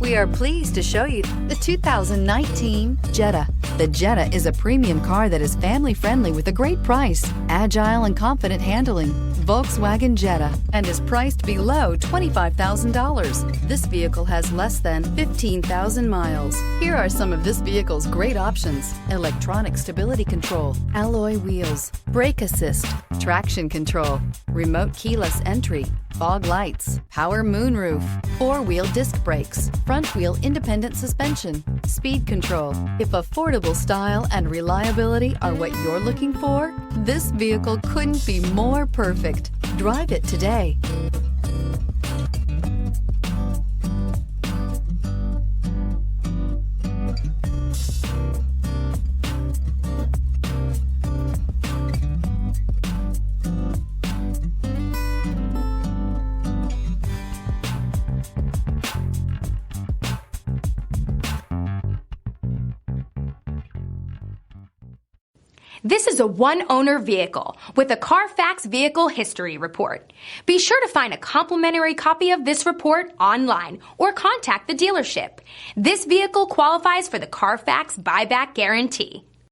We are pleased to show you the 2019 Jetta. The Jetta is a premium car that is family-friendly with a great price, agile and confident handling. Volkswagen Jetta, and is priced below $25,000. This vehicle has less than 15,000 miles. Here are some of this vehicle's great options: electronic stability control, alloy wheels, brake assist, traction control, remote keyless entry, fog lights, power moonroof, four-wheel disc brakes, front-wheel independent suspension, speed control. If affordable style and reliability are what you're looking for, this vehicle couldn't be more perfect. Drive it today. This is a one-owner vehicle with a Carfax Vehicle History Report. Be sure to find a complimentary copy of this report online or contact the dealership. This vehicle qualifies for the Carfax Buyback Guarantee.